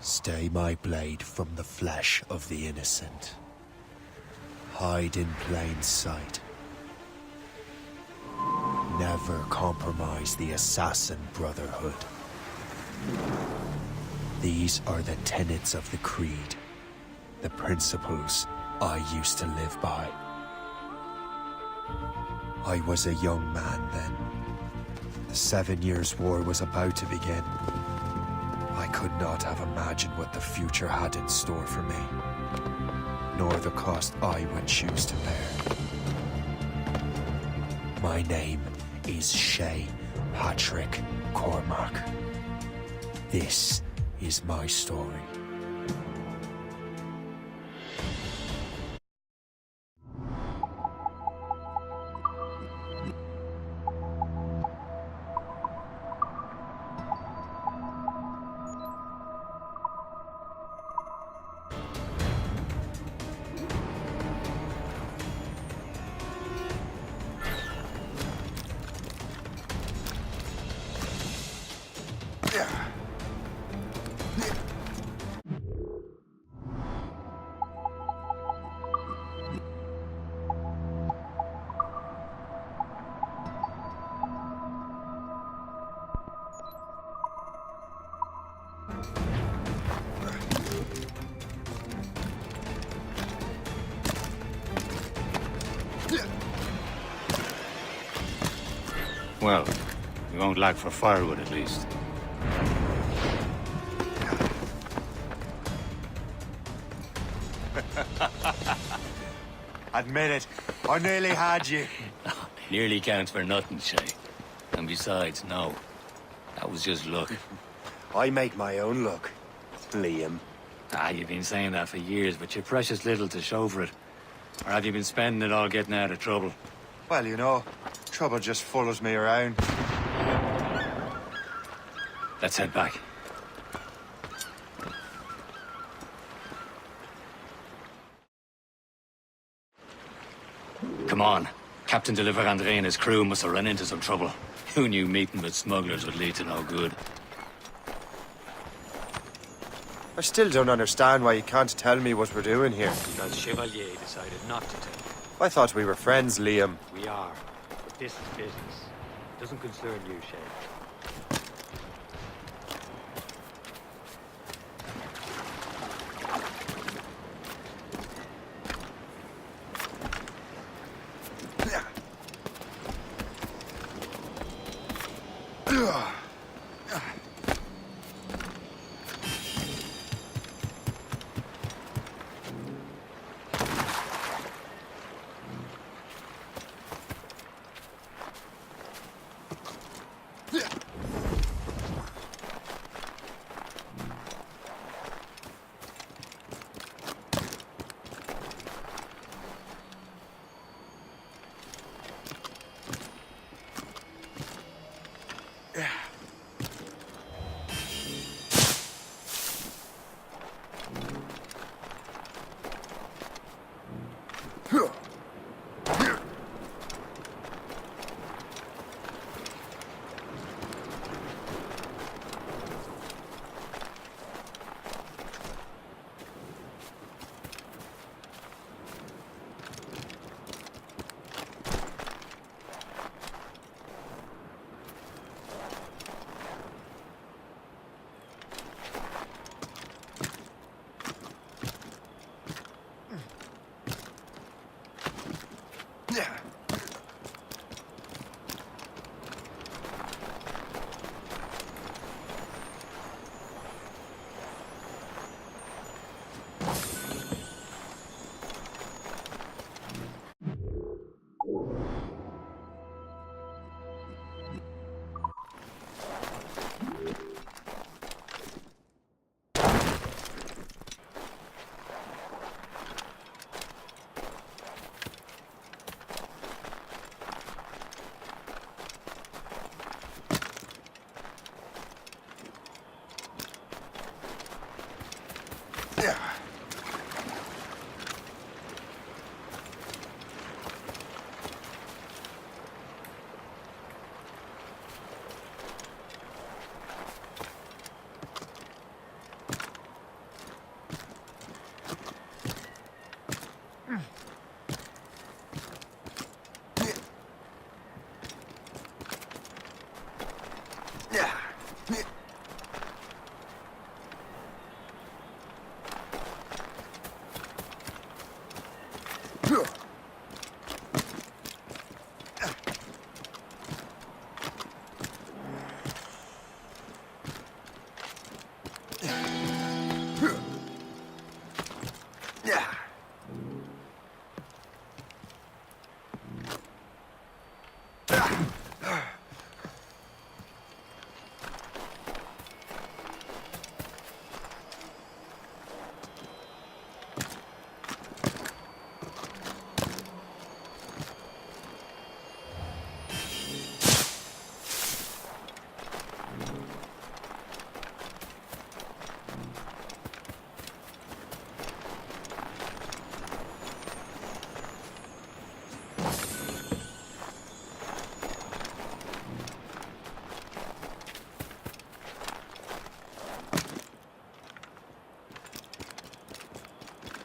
Stay my blade from the flesh of the innocent. Hide in plain sight. Never compromise the assassin brotherhood. These are the tenets of the creed, the principles I used to live by. I was a young man then. The 7 Years' War was about to begin. I could not have imagined what the future had in store for me, nor the cost I would choose to bear. My name is Shay Patrick Cormac. This is my story. Well, we won't lack for firewood at least. Admit it, I nearly had you. Nearly counts for nothing, Shay. And besides, no. That was just luck. I make my own luck, Liam. You've been saying that for years, but you're precious little to show for it. Or have you been spending it all getting out of trouble? Well, you know, trouble just follows me around. Let's head back. Come on. Captain de Andre and his crew must have run into some trouble. Who knew meeting with smugglers would lead to no good? I still don't understand why you can't tell me what we're doing here. Because Chevalier decided not to tell. I thought we were friends, Liam. We are. But this is business. It doesn't concern you, Shay.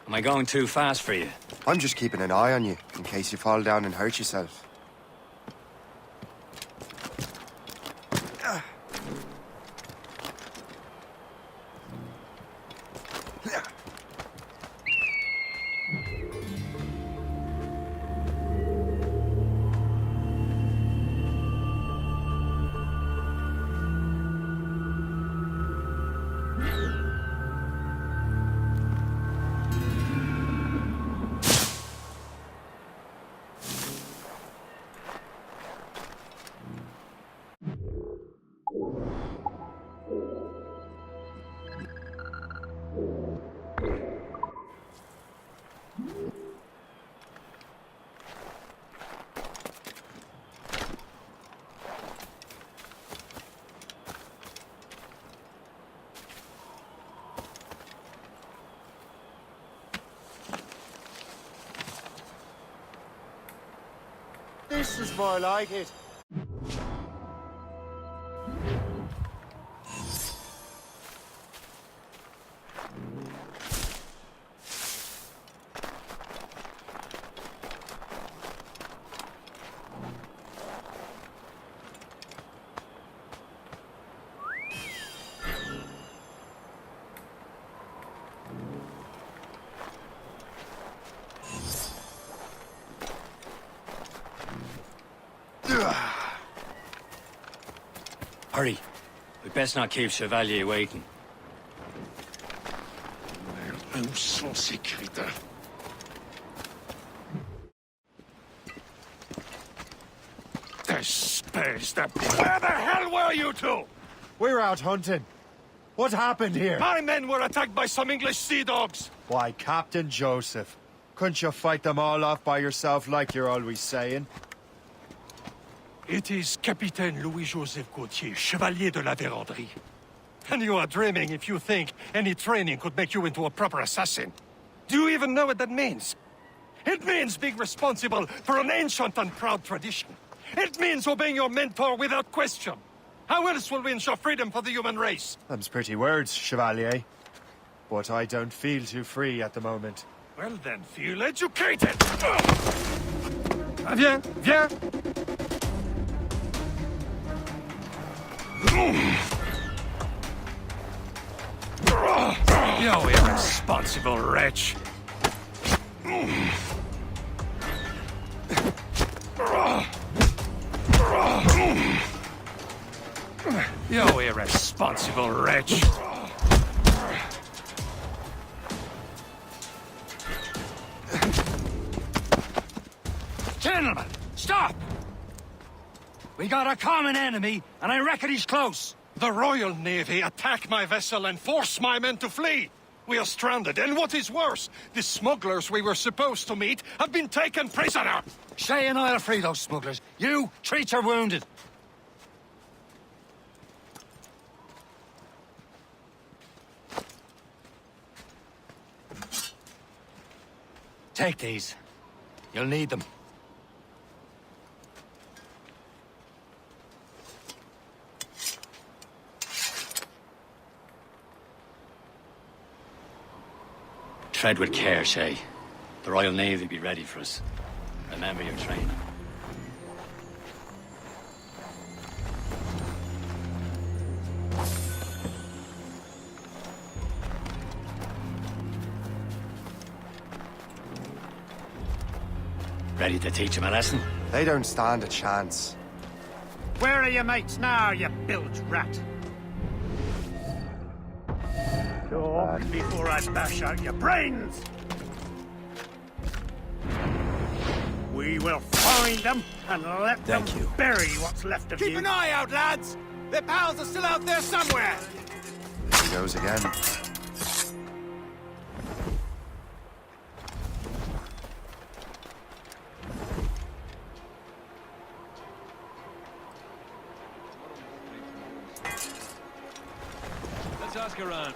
Am I going too fast for you? I'm just keeping an eye on you, in case you fall down and hurt yourself. This is more like it. Hurry. We best not keep Chevalier waiting. Mais où sont ces crétins? Espèce de... Where the hell were you two? We're out hunting. What happened here? My men were attacked by some English sea dogs. Why, Captain Joseph. Couldn't you fight them all off by yourself like you're always saying? It is Capitaine Louis-Joseph Gauthier, Chevalier de la Vérendrye. And you are dreaming if you think any training could make you into a proper assassin. Do you even know what that means? It means being responsible for an ancient and proud tradition. It means obeying your mentor without question. How else will we ensure freedom for the human race? Them's pretty words, Chevalier. But I don't feel too free at the moment. Well then, feel educated! Viens, viens! You irresponsible wretch! You irresponsible wretch! Gentlemen, stop! We got a common enemy, and I reckon he's close. The Royal Navy attack my vessel and force my men to flee. We are stranded, and what is worse, the smugglers we were supposed to meet have been taken prisoner. Shay and I'll free those smugglers. You treat your wounded. Take these. You'll need them. Tread with care, Shay. The Royal Navy be ready for us. Remember your training. Ready to teach him a lesson? They don't stand a chance. Where are your mates now, you bilge rat? Talk before I bash out your brains! We will find them and let them bury what's left of you. Keep an eye out, lads! Their pals are still out there somewhere! There he goes again. Let's ask around.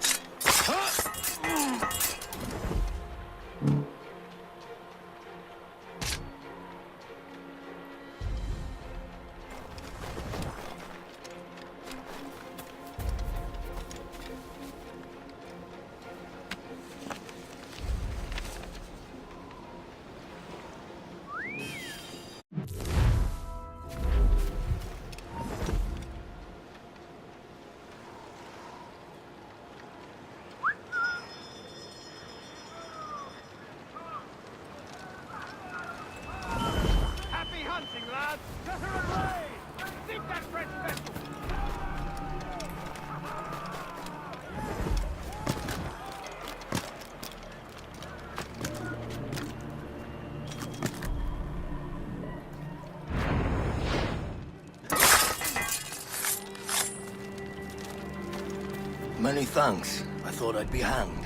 Many thanks. I thought I'd be hanged.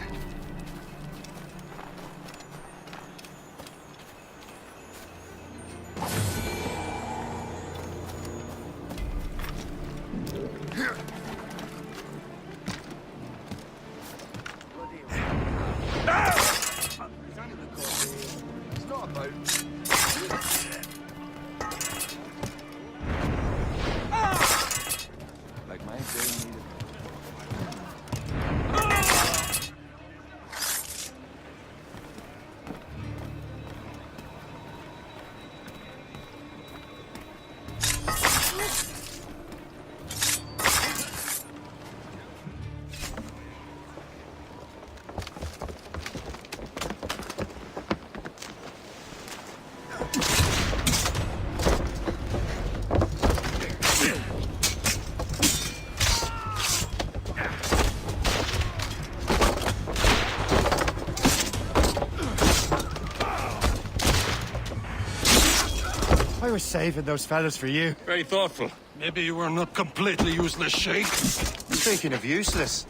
I was saving those fellas for you. Very thoughtful. Maybe you were not completely useless, Sheikh. Speaking of useless,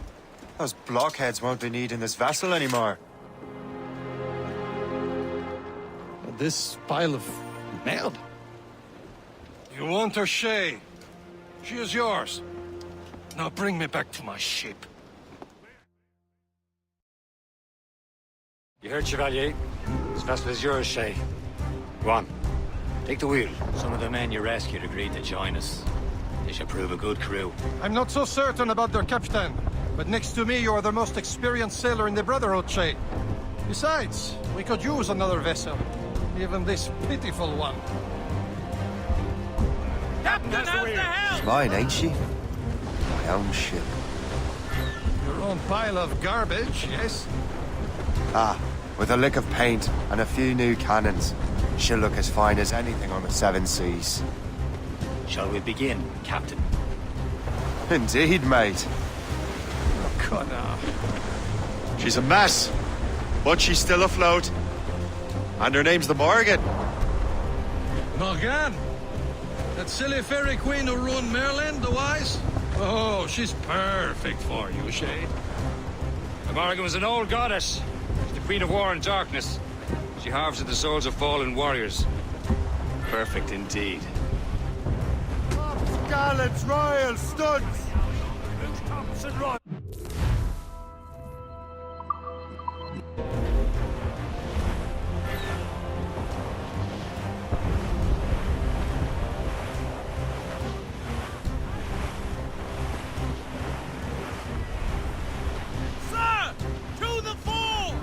those blockheads won't be needing this vessel anymore. This pile of merde? You want her, Shay? She is yours. Now bring me back to my ship. You heard, Chevalier? This vessel is yours, Shay. Go on. Take the wheel. Some of the men you rescued agreed to join us. They should prove a good crew. I'm not so certain about their captain, but next to me you are the most experienced sailor in the Brotherhood, Shay. Besides, we could use another vessel. Even this pitiful one. Captain, how's the hell? Mine, ain't she? My own ship. Your own pile of garbage, yes? Ah, with a lick of paint and a few new cannons. She'll look as fine as anything on the seven seas. Shall we begin, Captain? Indeed, mate. Connor. She's a mess, but she's still afloat. And her name's the Morgan. Morgan? That silly fairy queen who ruined Merlin, the wise? Oh, she's perfect for you, Shay. The Morgan was an old goddess. She's the queen of war and darkness. She harvests the souls of fallen warriors. Perfect indeed. Gallants, royal studs! Sir! To the fore!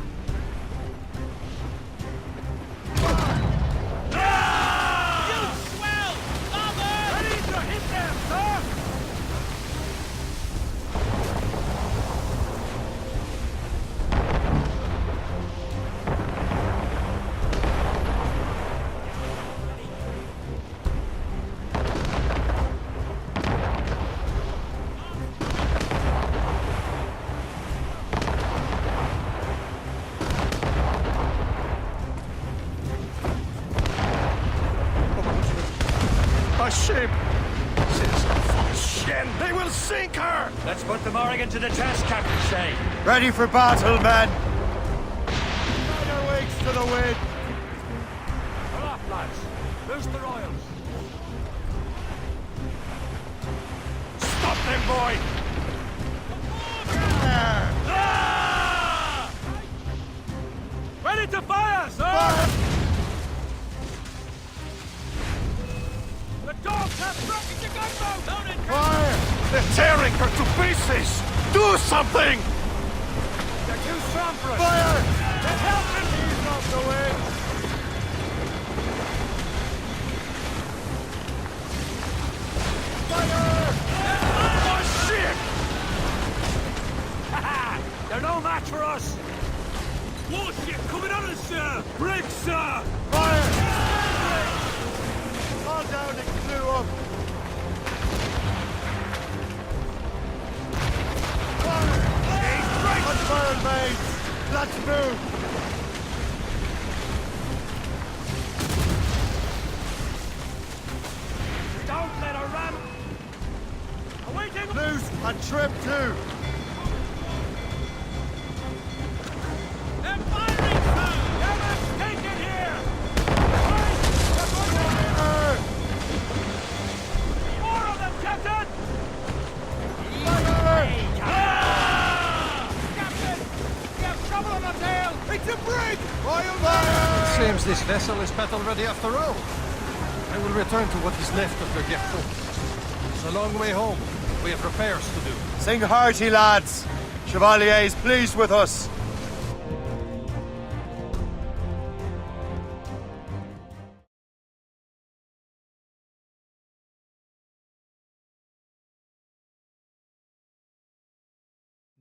ship! Citizen full shit! They will sink her! Let's put the Morrigan to the test, Captain Shay. Ready for battle, men! Rudder wings to the wind! Pull off, lads. Loose the royals. Stop them, boy! Ah! Ready to fire, sir! The dogs have broken the gunboat! Loaded! Fire! They're tearing her to pieces! Do something! They're too strong for us! Fire! Then help them! Ease off the wind! Fire! Oh, shit! They're no match for us! Warship coming on us, sir! Brig, sir! Fire! All down and clew up! Fire! On fire, mates! Let's move! Don't let her run! Awaiting! Loose and trim too! They're firing, sir! Get us taken here! More of them, Captain! Captain! We have trouble on the tail! It's a brig! Oil fire! Seems this vessel is battle ready after all. I will return to what is left of the Ghetto. It's a long way home. We have repairs to do. Sing hearty, lads! Chevalier is pleased with us.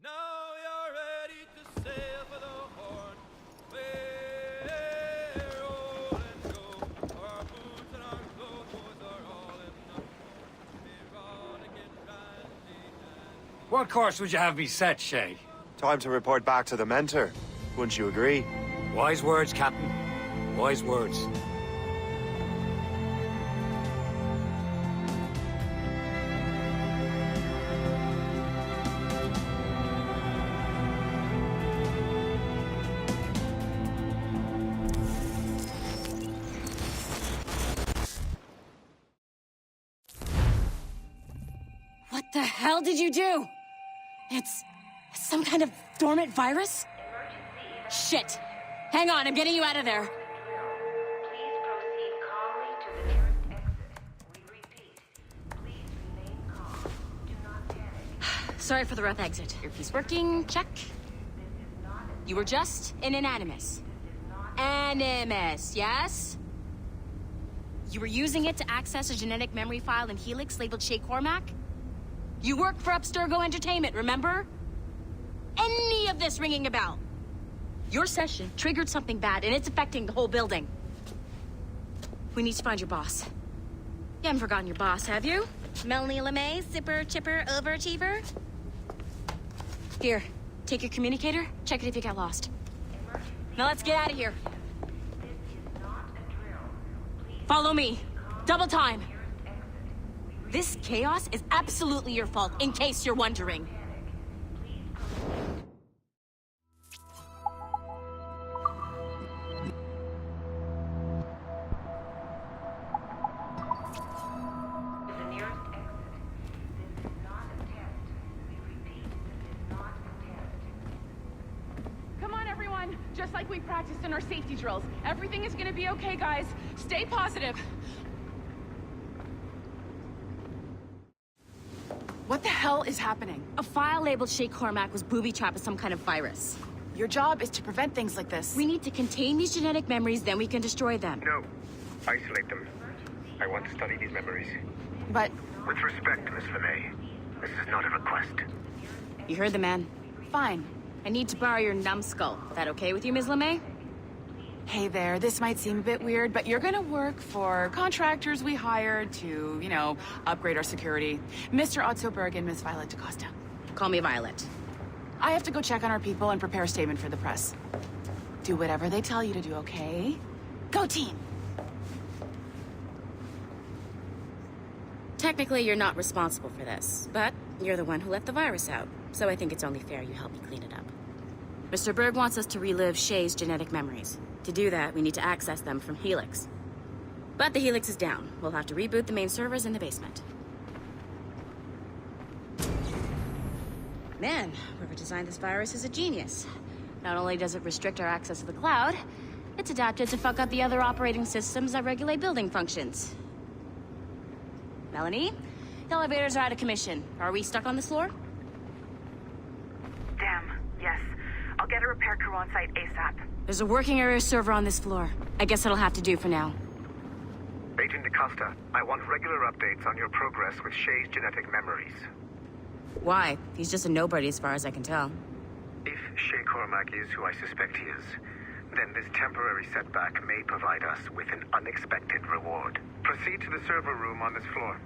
Now you're ready to sail for the Horn. We're rolling go. Our boots and our clothes are all enough. We're rolling in randy and What course would you have me set, Shay? Time to report back to the mentor. Wouldn't you agree? Wise words, Captain. Wise words. What the hell did you do? It's some kind of dormant virus? Shit! Hang on, I'm getting you out of there. Please proceed calmly to the nearest exit. We repeat, please remain calm. Do not panic. Sorry for the rough exit. Earpiece working, check. This is not a You were just an animus. Animus, yes? You were using it to access a genetic memory file in Helix labeled Shay Cormac? You work for Abstergo Entertainment, remember? Any of this ringing a bell? Your session triggered something bad, and it's affecting the whole building. We need to find your boss. You haven't forgotten your boss, have you? Melanie LeMay, zipper, chipper, overachiever? Here, take your communicator, check it if you got lost. Now let's get out of here. This is not a drill. Please Follow me. Double time. nearest exit. This chaos is absolutely your fault, in case you're wondering. The nearest exit. This is not a test. We repeat, this is not a test. Come on, everyone. Just like we practiced in our safety drills. Everything is gonna be okay, guys. Stay positive. What the hell is happening? A file labeled Shay Cormac was booby-trapped with some kind of virus. Your job is to prevent things like this. We need to contain these genetic memories, then we can destroy them. No. Isolate them. I want to study these memories. But With respect, Miss LeMay, this is not a request. You heard the man. fine. I need to borrow your numbskull. That okay with you, Ms. LeMay? Hey there, this might seem a bit weird, but you're gonna work for contractors we hired to, you know, upgrade our security. Mr. Otto Berg and Miss Violet DaCosta. Call me Violet. I have to go check on our people and prepare a statement for the press. Do whatever they tell you to do, okay? Go team! technically you're not responsible for this, but you're the one who let the virus out, so I think it's only fair you help me clean it up. Mr. Berg wants us to relive Shay's genetic memories. To do that, we need to access them from Helix. But the Helix is down. We'll have to reboot the main servers in the basement. Man, whoever designed this virus is a genius. Not only does it restrict our access to the cloud, it's adapted to fuck up the other operating systems that regulate building functions. Melanie? The elevators are out of commission. Are we stuck on this floor? Damn, yes. I'll get a repair crew on site ASAP. There's a working area server on this floor. I guess that'll have to do for now. Agent DaCosta, I want regular updates on your progress with Shay's genetic memories. Why? He's just a nobody as far as I can tell. If Shay Cormac is who I suspect he is, then this temporary setback may provide us with an unexpected reward. Proceed to the server room on this floor.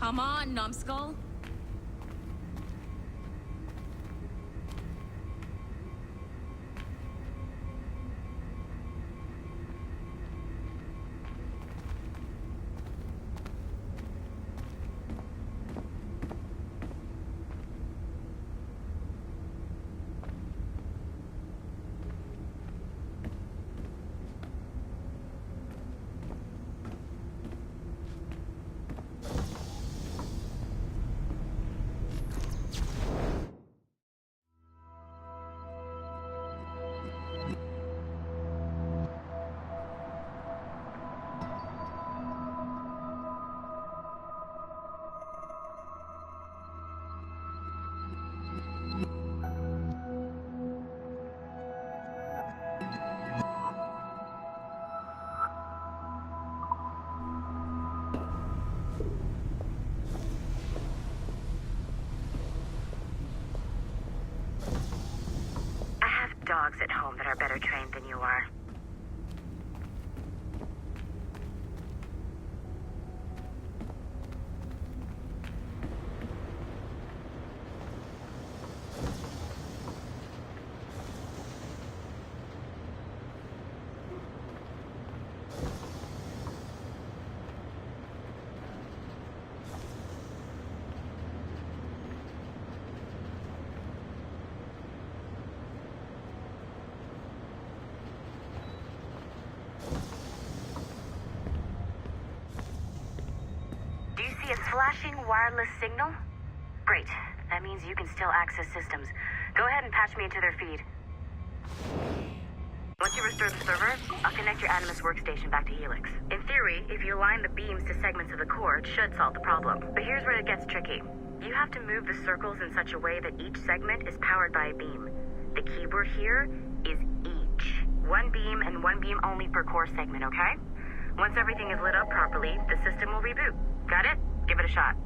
Come on, numbskull. Dogs at home that are better trained than you are. Flashing wireless signal? Great. That means you can still access systems. Go ahead and patch me into their feed. Once you restore the server, I'll connect your Animus workstation back to Helix. In theory, if you align the beams to segments of the core, it should solve the problem. But here's where it gets tricky. You have to move the circles in such a way that each segment is powered by a beam. The keyword here is each. One beam and one beam only per core segment, okay? Once everything is lit up properly, the system will reboot. Got it? Give it a shot.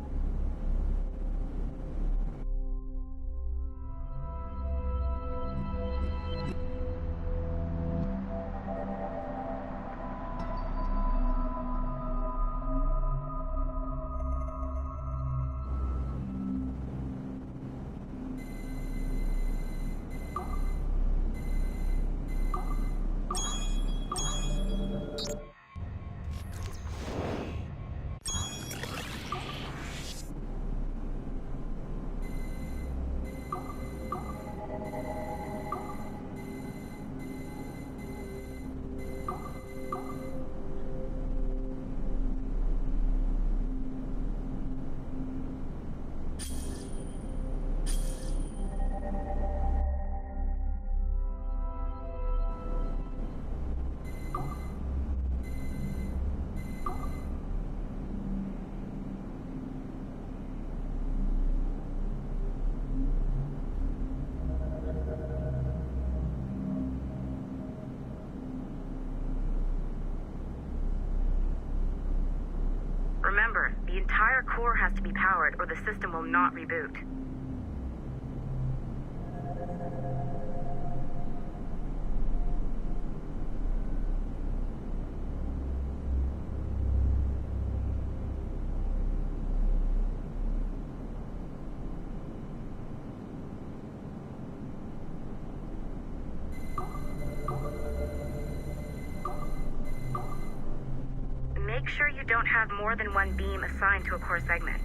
Remember, the entire core has to be powered or the system will not reboot. Make sure you don't have more than one beam assigned to a core segment.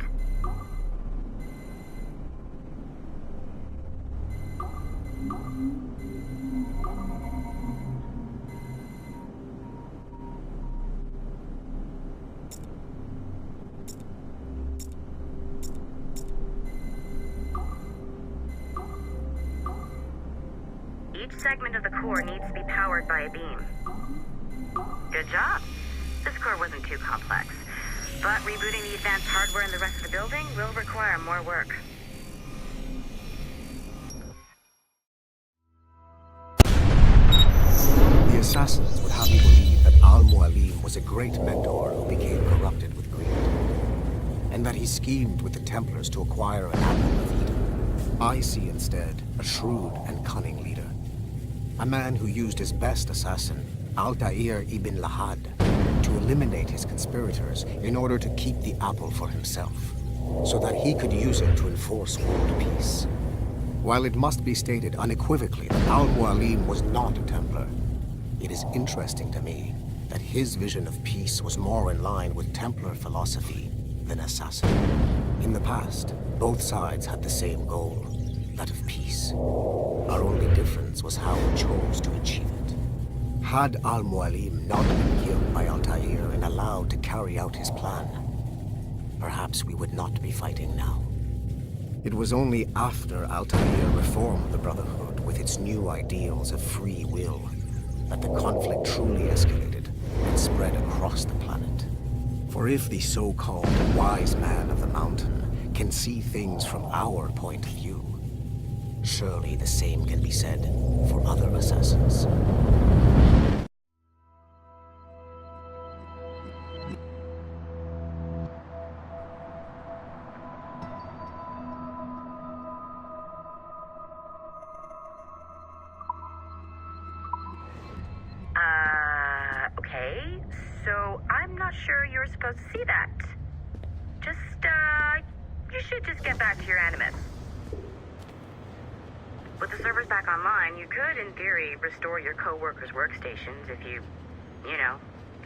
Each segment of the core needs to be powered by a beam. Good job. This core wasn't too complex, but rebooting the advanced hardware in the rest of the building will require more work. The assassins would have you believe that Al-Mualim was a great mentor who became corrupted with greed, and that he schemed with the Templars to acquire an apple of Eden. I see instead a shrewd and cunning leader, a man who used his best assassin, Altair ibn Lahad, to eliminate his conspirators in order to keep the apple for himself, so that he could use it to enforce world peace. While it must be stated unequivocally that Al-Mualim was not a Templar, it is interesting to me that his vision of peace was more in line with Templar philosophy than assassin. In the past, both sides had the same goal, that of peace. Our only difference was how we chose to achieve it. Had Al-Mualim not been killed by Altair and allowed to carry out his plan, perhaps we would not be fighting now. It was only after Altair reformed the Brotherhood with its new ideals of free will that the conflict truly escalated and spread across the planet. For if the so-called wise man of the mountain can see things from our point of view, surely the same can be said for other assassins. Okay, so I'm not sure you were supposed to see that. You should just get back to your Animus. With the servers back online, you could, in theory, restore your co-workers' workstations if you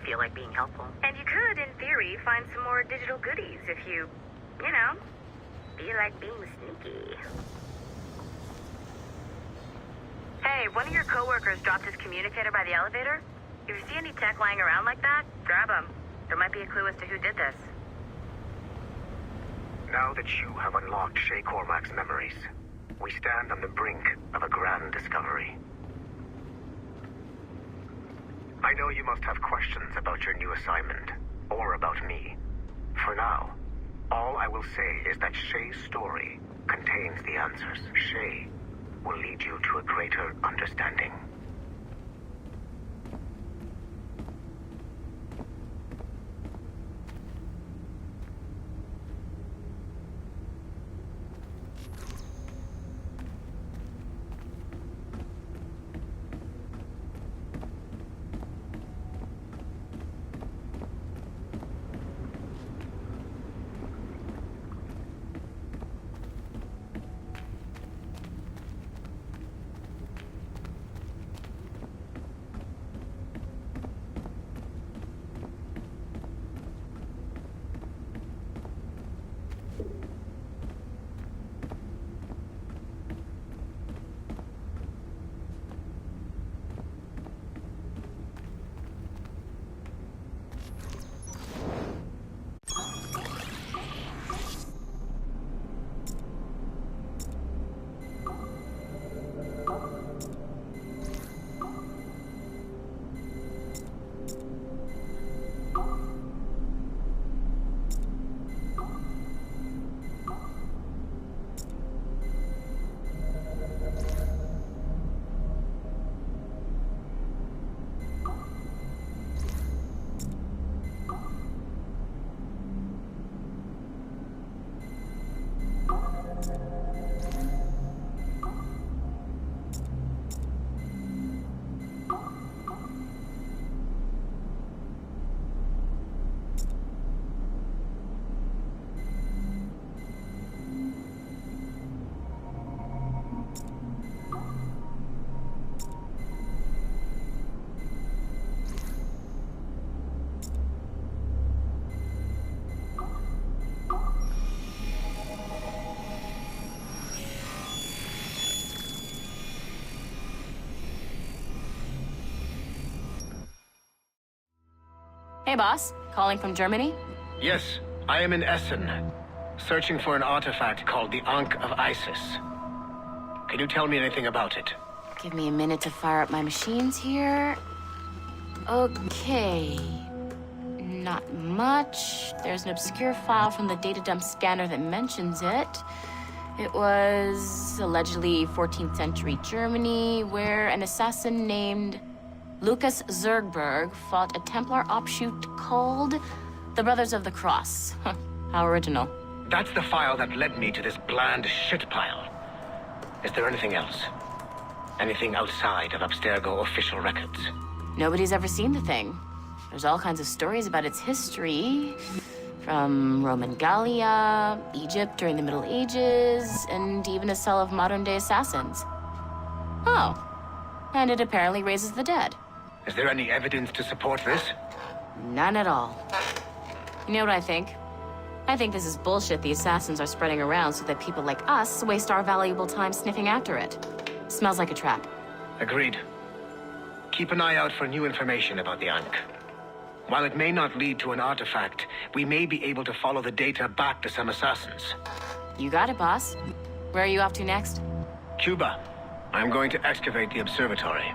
feel like being helpful. And you could, in theory, find some more digital goodies if you feel like being sneaky. Hey, one of your co-workers dropped his communicator by the elevator. If you see any tech lying around like that, grab them. There might be a clue as to who did this. Now that you have unlocked Shay Cormac's memories, we stand on the brink of a grand discovery. I know you must have questions about your new assignment, or about me. For now, all I will say is that Shay's story contains the answers. Shay will lead you to a greater understanding. Hey, boss. Calling from Germany? Yes, I am in Essen, searching for an artifact called the Ankh of Isis. Can you tell me anything about it? Give me a minute to fire up my machines here. Okay. Not much. There's an obscure file from the data dump scanner that mentions it. It was allegedly 14th century Germany, where an assassin named Lucas Zergberg fought a Templar offshoot called the Brothers of the Cross. How original. That's the file that led me to this bland shit pile. Is there anything else? Anything outside of Abstergo official records? Nobody's ever seen the thing. There's all kinds of stories about its history. From Roman Gallia, Egypt during the Middle Ages, and even a cell of modern-day assassins. Oh. And it apparently raises the dead. Is there any evidence to support this? None at all. You know what I think? I think this is bullshit the assassins are spreading around so that people like us waste our valuable time sniffing after it. Smells like a trap. Agreed. Keep an eye out for new information about the Ankh. While it may not lead to an artifact, we may be able to follow the data back to some assassins. You got it, boss. Where are you off to next? Cuba. I'm going to excavate the observatory.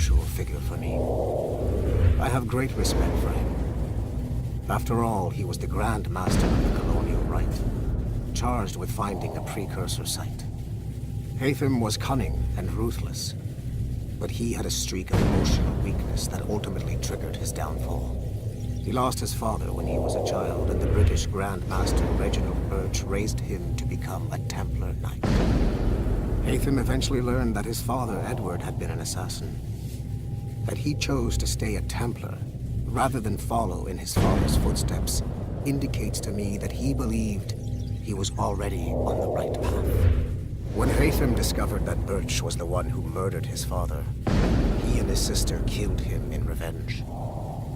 controversial figure for me. I have great respect for him. After all, he was the Grand Master of the Colonial Rite, charged with finding a precursor site. Haytham was cunning and ruthless, but he had a streak of emotional weakness that ultimately triggered his downfall. He lost his father when he was a child, and the British Grand Master Reginald Birch raised him to become a Templar Knight. Haytham eventually learned that his father, Edward, had been an assassin. That he chose to stay a Templar, rather than follow in his father's footsteps, indicates to me that he believed he was already on the right path. When Haytham discovered that Birch was the one who murdered his father, he and his sister killed him in revenge.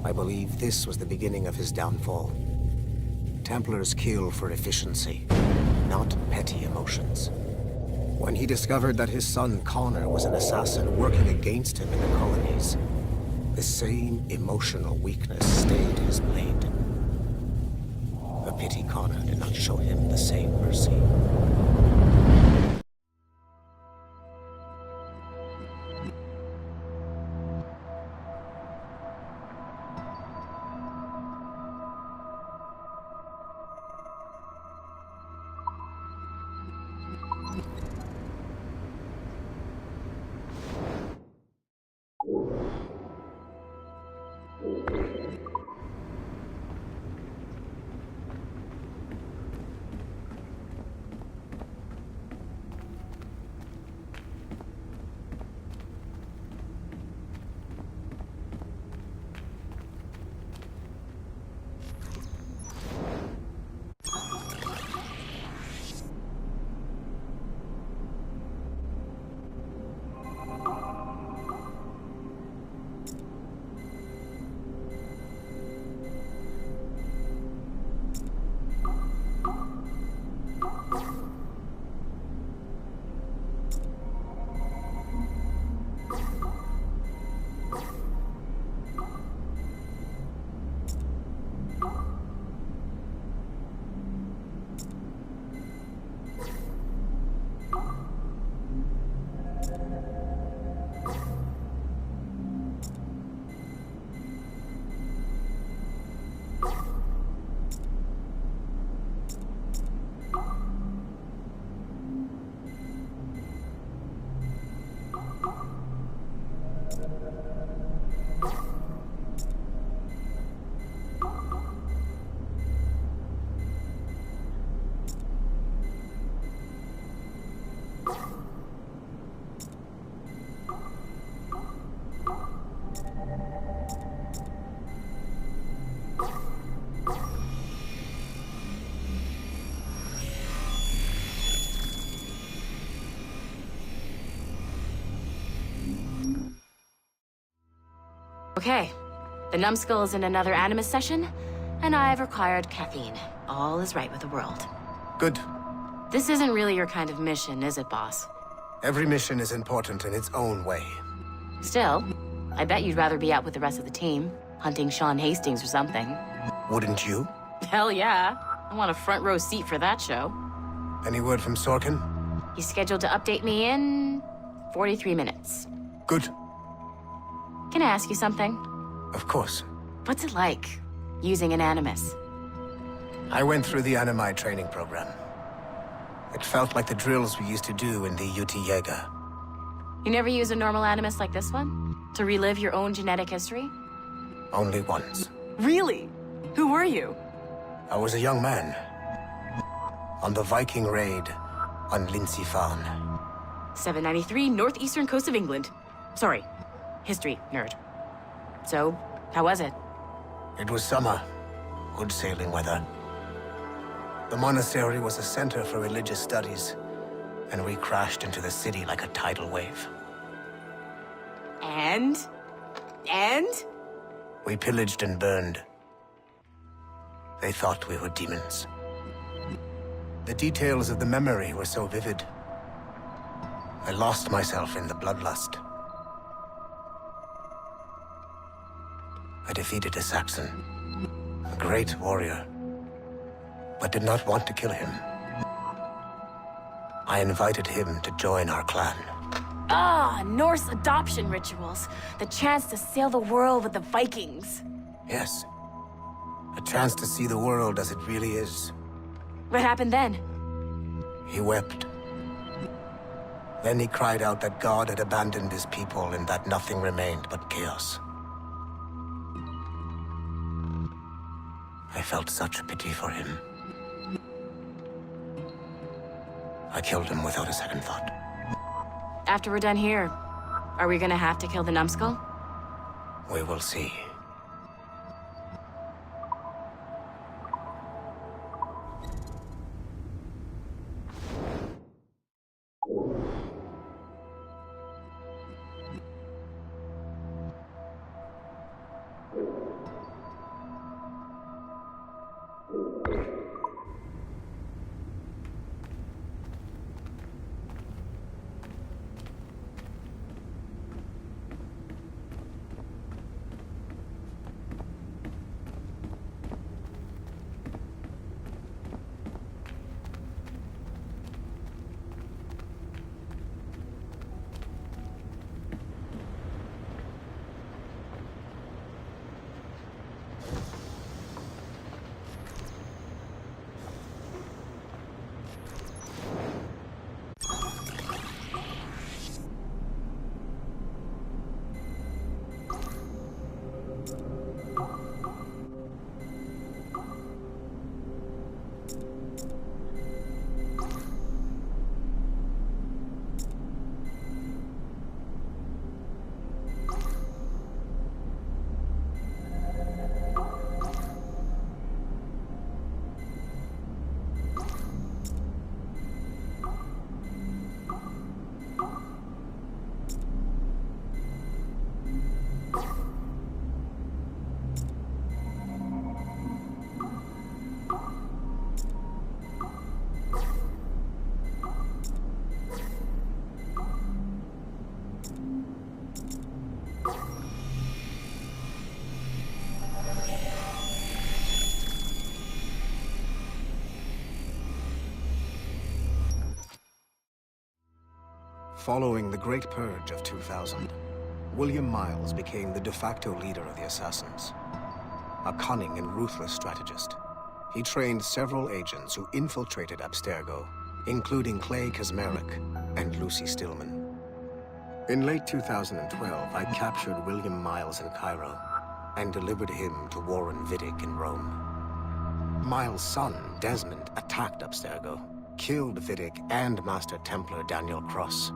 I believe this was the beginning of his downfall. Templars kill for efficiency, not petty emotions. When he discovered that his son Connor was an assassin working against him in the colonies, the same emotional weakness stayed his blade. A pity Connor did not show him the same mercy. Okay, the numbskull is in another Animus session, and I've required caffeine. All is right with the world. Good. This isn't really your kind of mission, is it, boss? Every mission is important in its own way. Still, I bet you'd rather be out with the rest of the team, hunting Sean Hastings or something. Wouldn't you? Hell yeah. I want a front row seat for that show. Any word from Sorkin? He's scheduled to update me in 43 minutes. Good. Can I ask you something? Of course. What's it like, using an Animus? I went through the Animi training program. It felt like the drills we used to do in the UT Jaeger. You never use a normal Animus like this one? To relive your own genetic history? Only once. Really? Who were you? I was a young man. On the Viking raid on Lindsey Farn. 793, northeastern coast of England. Sorry, history nerd. So, how was it? It was summer. Good sailing weather. The monastery was a center for religious studies, and we crashed into the city like a tidal wave. And? We pillaged and burned. They thought we were demons. The details of the memory were so vivid. I lost myself in the bloodlust. I defeated a Saxon, a great warrior, but did not want to kill him. I invited him to join our clan, Ah, Norse adoption rituals. The chance to sail the world with the Vikings. Yes. A chance to see the world as it really is. What happened then? He wept. Then he cried out that God had abandoned his people and that nothing remained but chaos. I felt such pity for him. I killed him without a second thought. After we're done here, are we gonna have to kill the numbskull? We will see. Following the Great Purge of 2000, William Miles became the de facto leader of the Assassins. A cunning and ruthless strategist, he trained several agents who infiltrated Abstergo, including Clay Kazmarek and Lucy Stillman. In late 2012, I captured William Miles in Cairo and delivered him to Warren Vidic in Rome. Miles' son, Desmond, attacked Abstergo, killed Vidic and Master Templar Daniel Cross.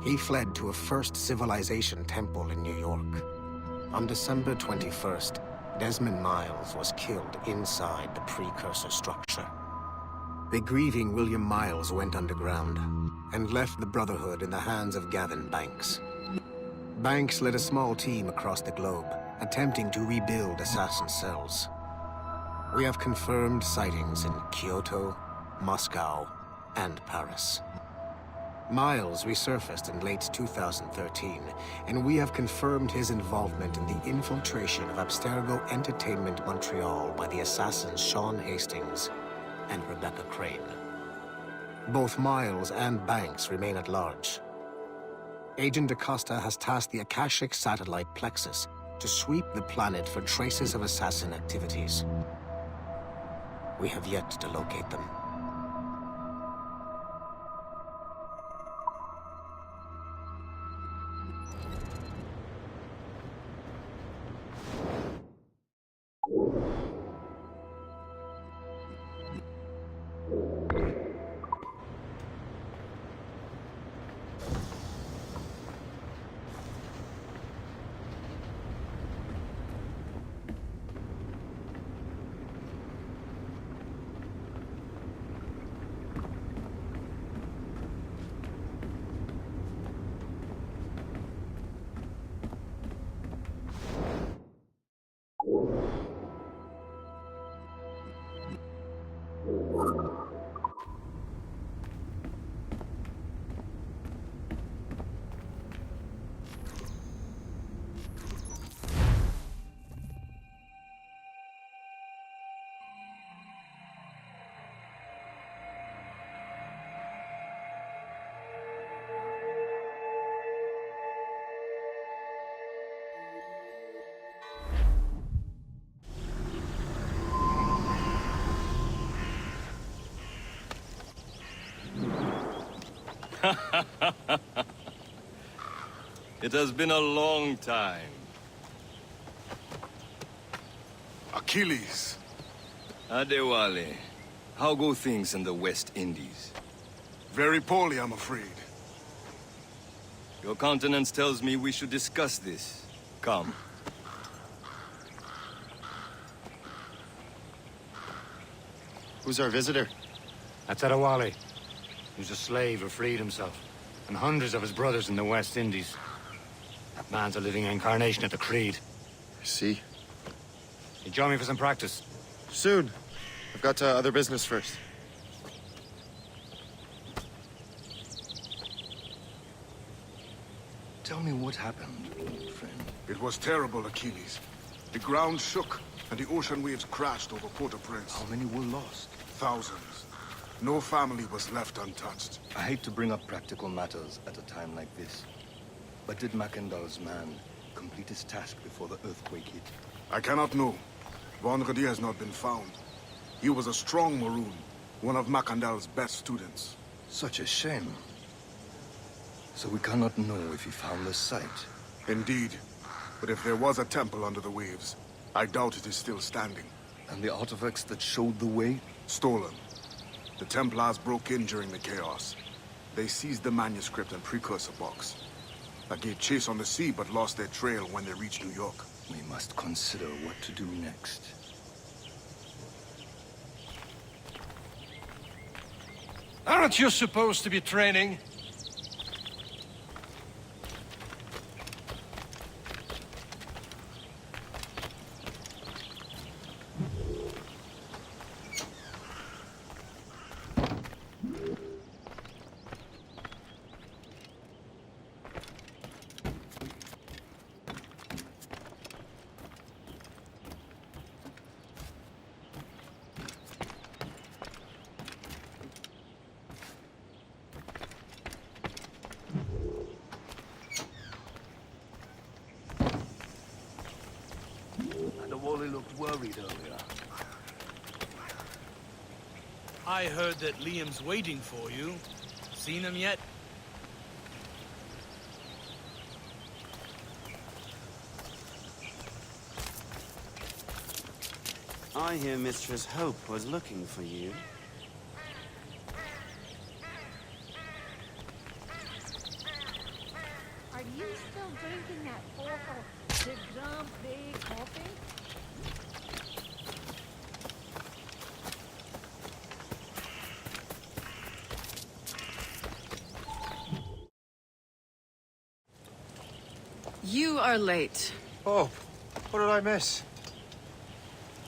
He fled to a First Civilization temple in New York. On December 21st, Desmond Miles was killed inside the precursor structure. The grieving William Miles went underground and left the Brotherhood in the hands of Gavin Banks. Banks led a small team across the globe, attempting to rebuild assassin cells. We have confirmed sightings in Kyoto, Moscow, and Paris. Miles resurfaced in late 2013, and we have confirmed his involvement in the infiltration of Abstergo Entertainment Montreal by the assassins Sean Hastings and Rebecca Crane. Both Miles and Banks remain at large. Agent Acosta has tasked the Akashic satellite Plexus to sweep the planet for traces of assassin activities. We have yet to locate them. It has been a long time. Achilles. Adewale, how go things in the West Indies? Very poorly, I'm afraid. Your countenance tells me we should discuss this. Come. Who's our visitor? That's Adewale. He was a slave who freed himself, and hundreds of his brothers in the West Indies. That man's a living incarnation of the Creed. I see. You join me for some practice? Soon. I've got other business first. Tell me what happened, old friend. It was terrible, Achilles. The ground shook, and the ocean waves crashed over Port-au-Prince. How many were lost? Thousands. No family was left untouched. I hate to bring up practical matters at a time like this. But did Mackandal's man complete his task before the earthquake hit? I cannot know. Vonredi has not been found. He was a strong Maroon, one of Mackandal's best students. Such a shame. So we cannot know if he found the site. Indeed. But if there was a temple under the waves, I doubt it is still standing. And the artifacts that showed the way? Stolen. The Templars broke in during the chaos. They seized the manuscript and precursor box. I gave chase on the sea, but lost their trail when they reached New York. We must consider what to do next. Aren't you supposed to be training? Adewale looked worried earlier. I heard that Liam's waiting for you. Seen him yet? I hear Mistress Hope was looking for you. Are you still drinking that awful De Grand Prix coffee? You are late. Oh, what did I miss?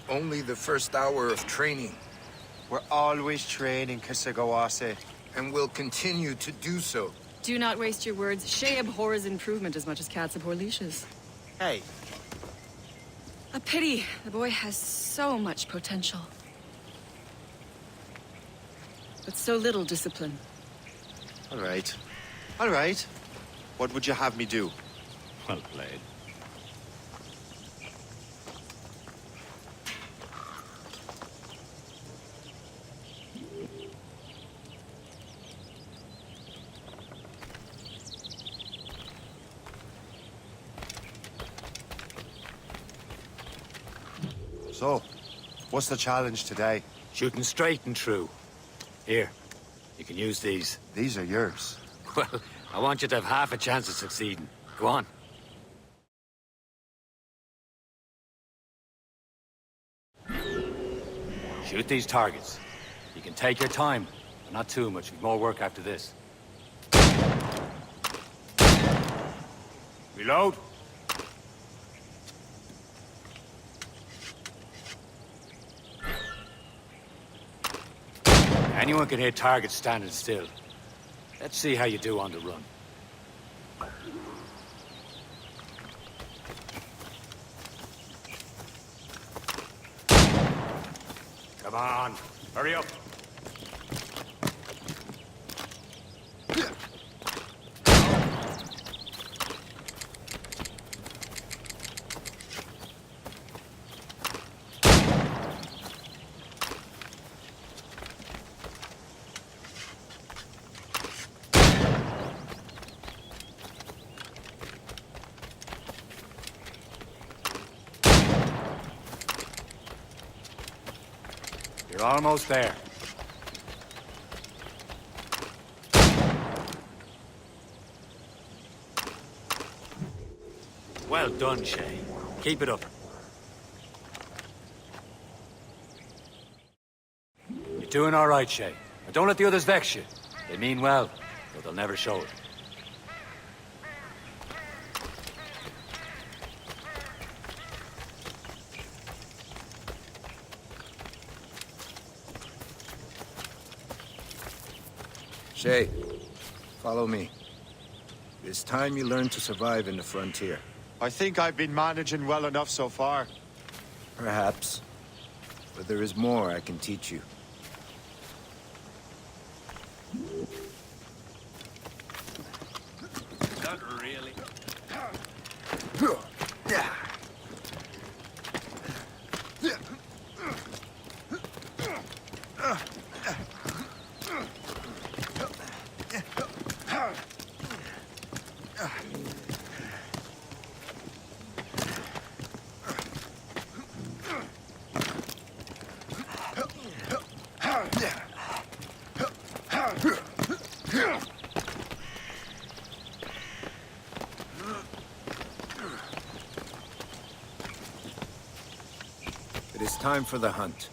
Only the first hour of training. We're always training, Kisagawase. And will continue to do so. Do not waste your words. Shay abhors improvement as much as cats abhor leashes. Hey. A pity. The boy has so much potential. But so little discipline. All right. All right. What would you have me do? Well played. So, what's the challenge today? Shooting straight and true. Here, you can use these. These are yours. Well, I want you to have half a chance of succeeding. Go on. Shoot these targets. You can take your time, but not too much. We've more work after this. Reload. Anyone can hit targets standing still. Let's see how you do on the run. Come on, hurry up. You're almost there. Well done, Shay. Keep it up. You're doing all right, Shay. But don't let the others vex you. They mean well, but they'll never show it. Shay, follow me. It's time you learn to survive in the frontier. I think I've been managing well enough so far. Perhaps. But there is more I can teach you. Not really. It is time for the hunt.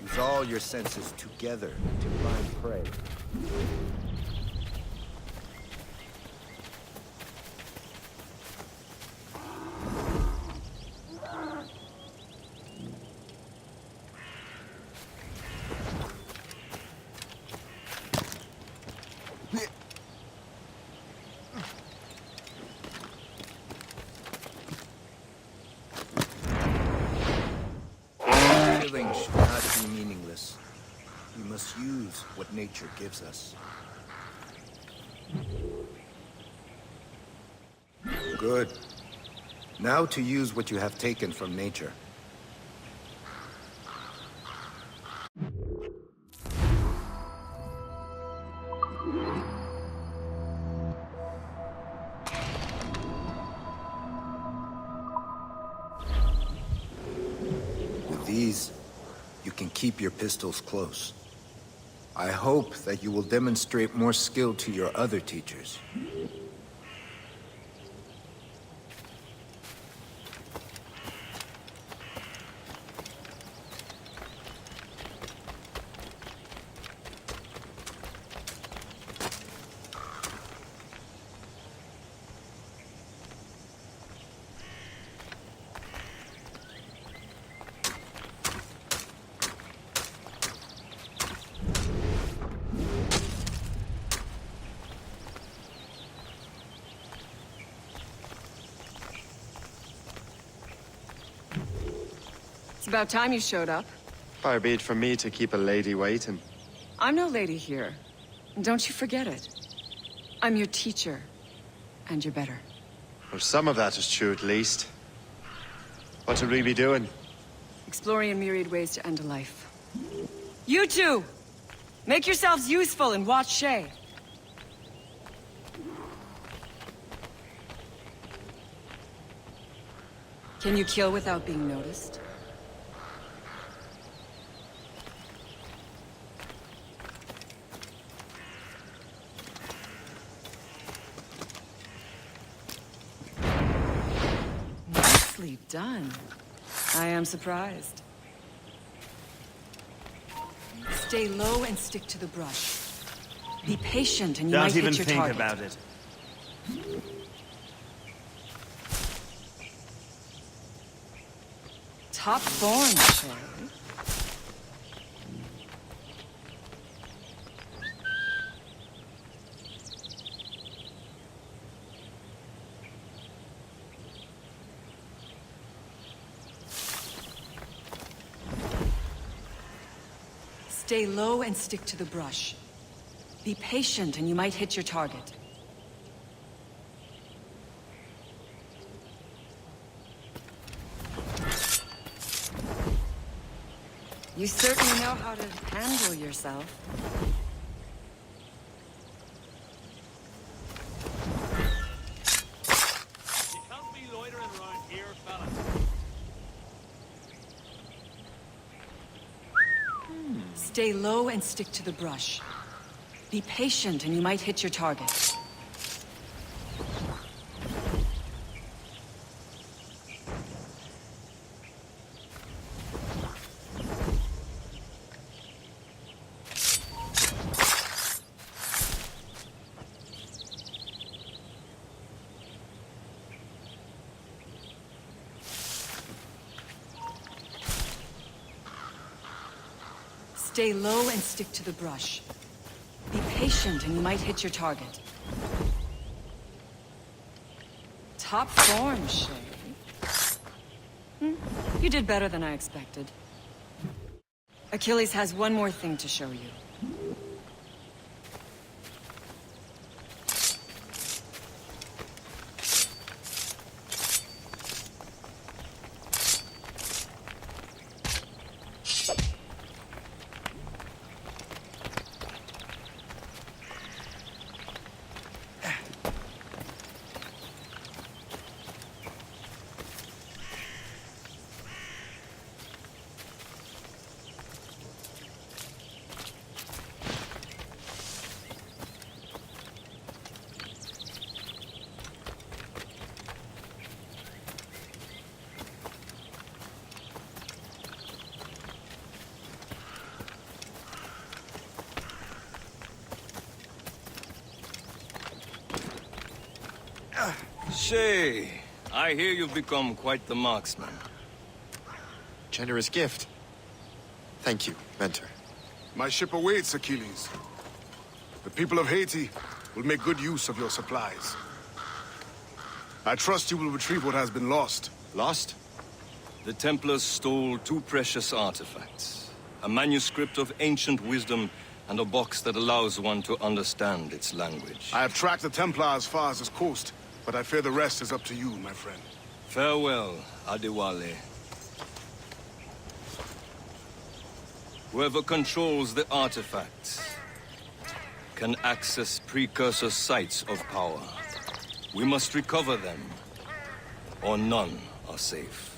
Use all your senses together to find prey. Killing should not be meaningless. We must use what nature gives us. Good. Now to use what you have taken from nature. With these, you can keep your pistols close. I hope that you will demonstrate more skill to your other teachers. It's about time you showed up. Far be it from me to keep a lady waiting. I'm no lady here. And don't you forget it. I'm your teacher. And you're better. Well, some of that is true at least. What should we be doing? Exploring a myriad ways to end a life. You two! Make yourselves useful and watch Shay. Can you kill without being noticed? Nicely done. I am surprised. Stay low and stick to the brush. Be patient and you might hit your target. Don't even think about it. Top form, Shay. Stay low and stick to the brush. Be patient and you might hit your target. You certainly know how to handle yourself. Stay low and stick to the brush. Be patient and you might hit your target. Stay low and stick to the brush. Be patient and you might hit your target. Top form, Shay. You did better than I expected. Achilles has one more thing to show you. Shay, I hear you've become quite the marksman. Generous gift. Thank you, Mentor. My ship awaits, Achilles. The people of Haiti will make good use of your supplies. I trust you will retrieve what has been lost. Lost? The Templars stole 2 precious artifacts. A manuscript of ancient wisdom and a box that allows one to understand its language. I have tracked the Templar as far as this coast, but I fear the rest is up to you, my friend. Farewell, Adewale. Whoever controls the artifacts can access precursor sites of power. We must recover them, or none are safe.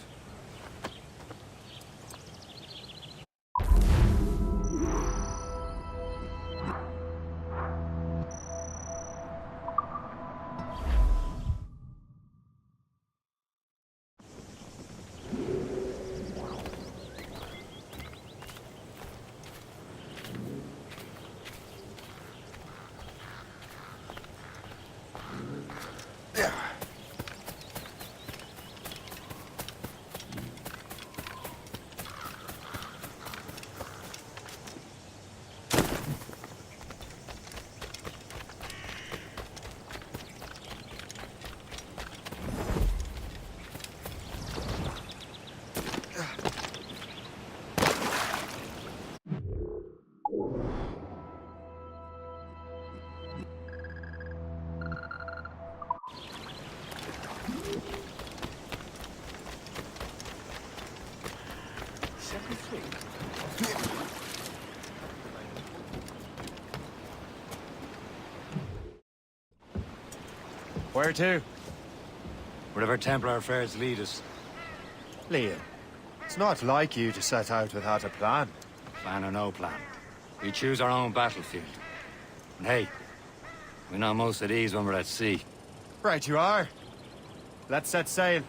Where to? Wherever Templar affairs lead us. Liam, it's not like you to set out without a plan. Plan or no plan. We choose our own battlefield. And hey, we're not most at ease when we're at sea. Right you are. Let's set sail.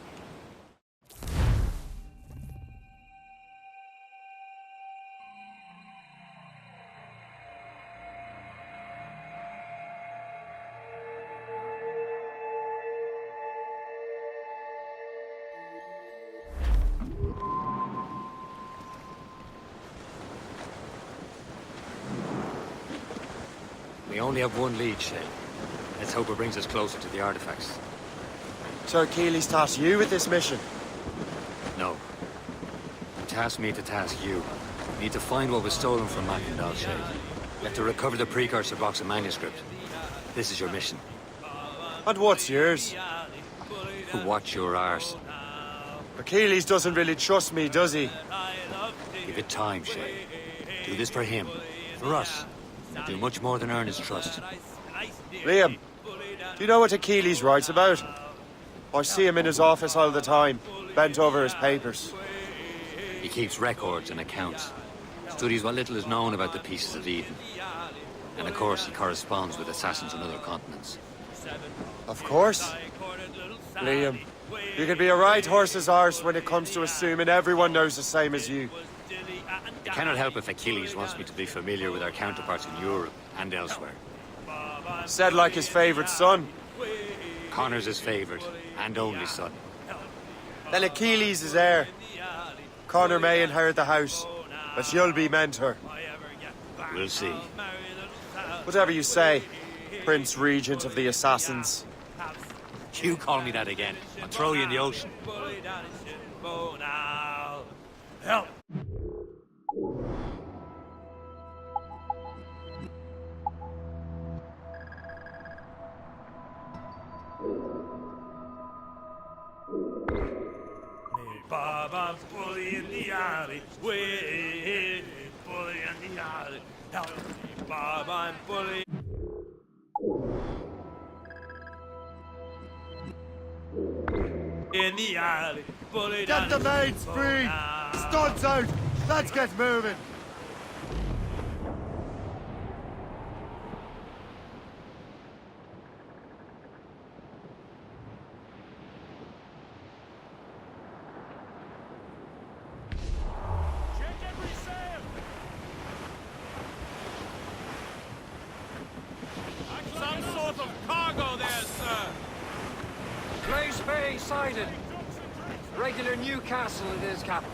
We only have one lead, Shay. Let's hope it brings us closer to the artifacts. So Achilles tasked you with this mission? No. You tasked me to task you. We need to find what was stolen from Macandal, Shay. You have to recover the precursor box of manuscript. This is your mission. And what's yours? Watch your arse. Achilles doesn't really trust me, does he? Give it time, Shay. Do this for him. For us. Do much more than earn his trust. Liam, do you know what Achilles writes about? I see him in his office all the time, bent over his papers. He keeps records and accounts. Studies what little is known about the Pieces of Eden. And of course, he corresponds with assassins on other continents. Of course. Liam, you can be a right horse's arse when it comes to assuming everyone knows the same as you. I cannot help if Achilles wants me to be familiar with our counterparts in Europe and elsewhere. Said like his favorite son. Connor's his favorite and only son. Then Achilles is heir. Connor may inherit the house, but you'll be mentor. We'll see. Whatever you say, Prince Regent of the Assassins. You call me that again, I'll throw you in the ocean. Help! Baba, bully in the alley, way, bully in the alley. Help me, Baba, I'm bully. In the alley, bully. Get the maids free! Studs out! Let's get moving! Some sort of cargo there, sir. Grace Bay sighted. Regular Newcastle it is, Captain.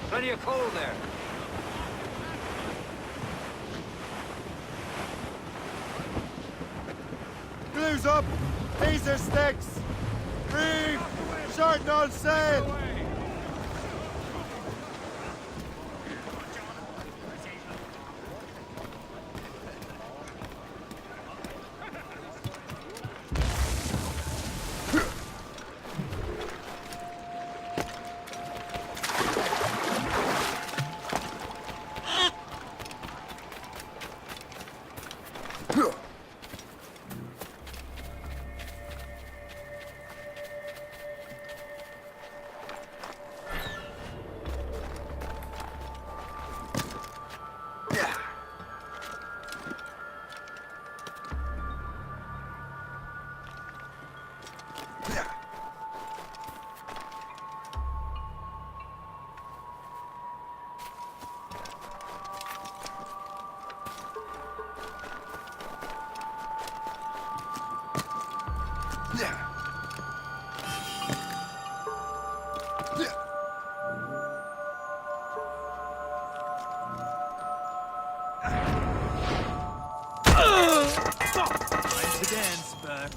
Plenty of coal there. Glue's up! These are sticks! Reef! Short all sail! Time to dance, Burke.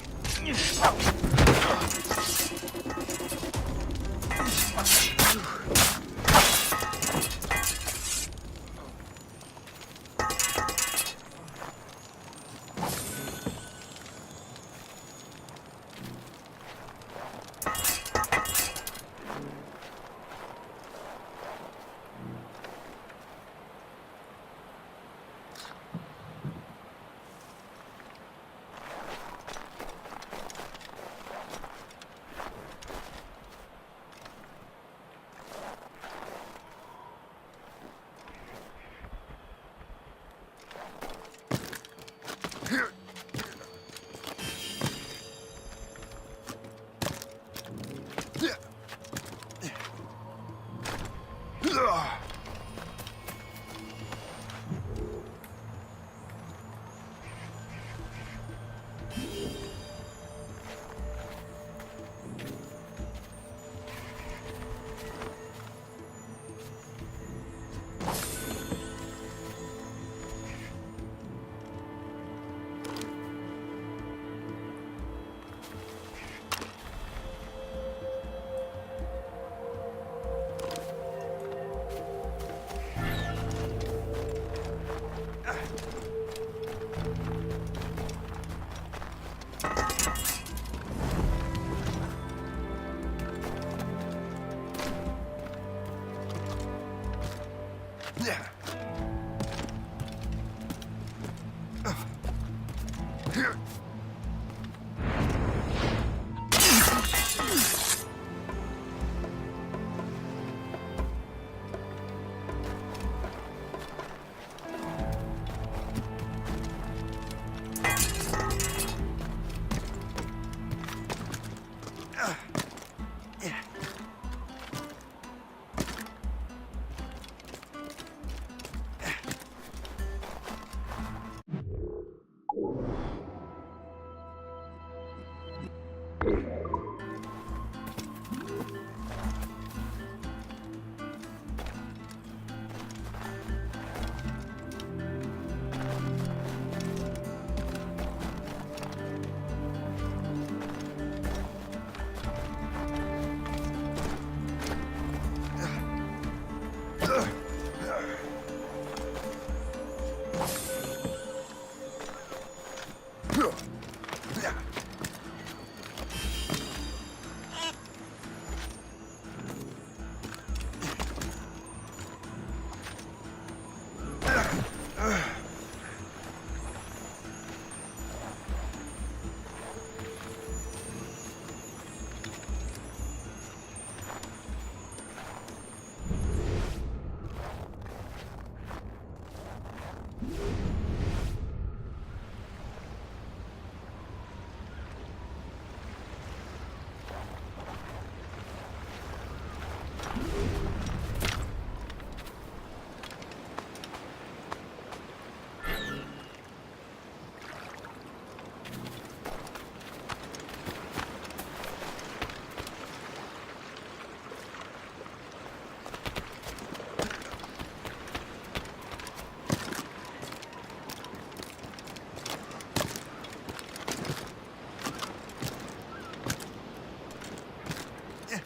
Yeah.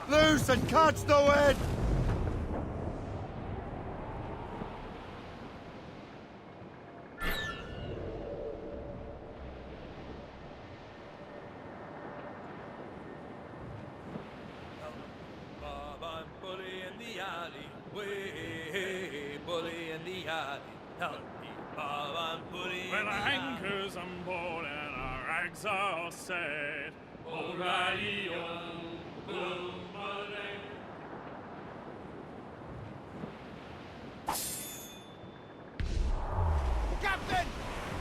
Loose and catch the wind! Bob, I'm bully in the alley. Way, bully in the alley. Help me, Bob, I'm bully in the alley. Well, our anchor's on board and our rags are all set. O'Reilly, boom, Captain!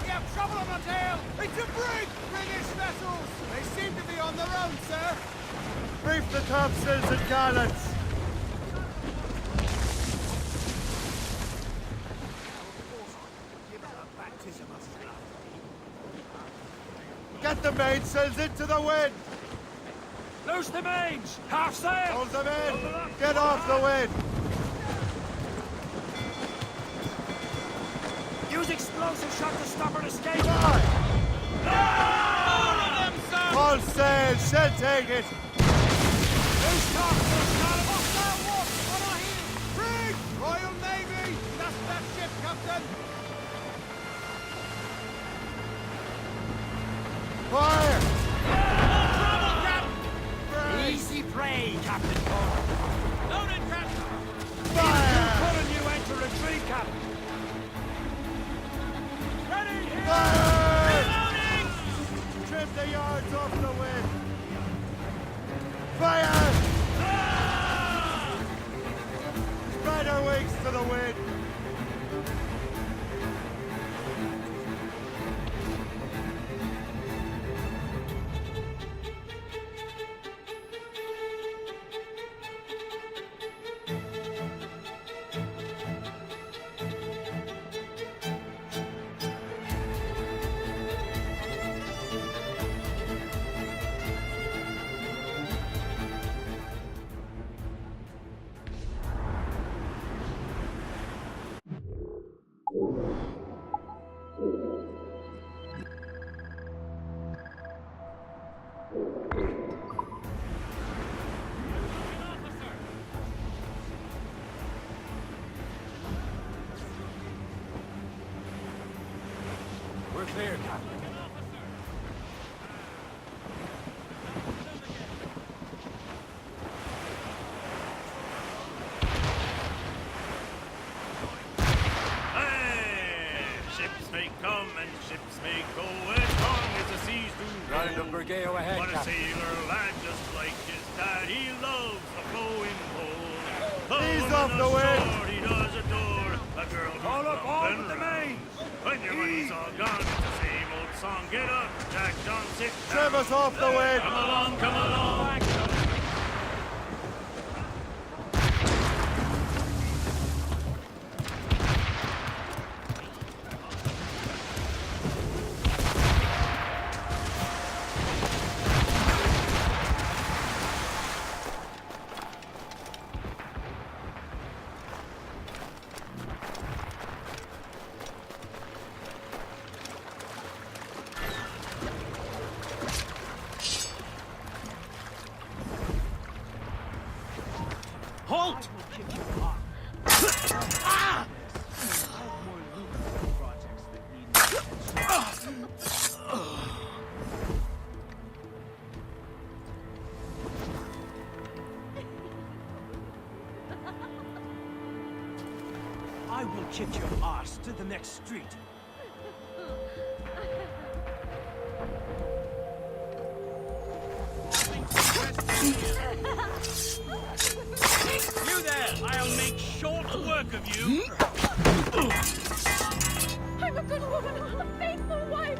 We have trouble on our tail! It's a brig! British vessels! They seem to be on their own, sir! Reef the topsails and gallants! Get the mainsails into the wind! Loose the mains! Half sail! Hold them in! Get off the wind! Use explosive shot to stop her escape! All sail! She'll take it! Loose topsails, Colin! Hostile watch! On our heels! Brig! Royal Navy! That's that ship, Captain! Fire! Trouble, Captain! Easy prey, Captain Connor! Loaded, Captain! Fire! Calling you enter retreat, Captain! Ready! Here! Fire! Reloading! Trim the yards off the wind! Fire! Spread our wings to the wind! clear, Captain. Ships may come and ships may go as long as the seas do roll. Round of Brigade ahead, But a Captain. sailor lad just like his dad, he loves the flowing pole. Ease off the wind. He does adore a girl who's All up, all and with the round. main. When your money's all gone, it's the same old song. Get up, Jack John, sit down. Trim us off the wind. Come along, come along. Halt! I will kick your ass to the next street. You there! I'll make short work of you. I'm a good woman, a faithful wife.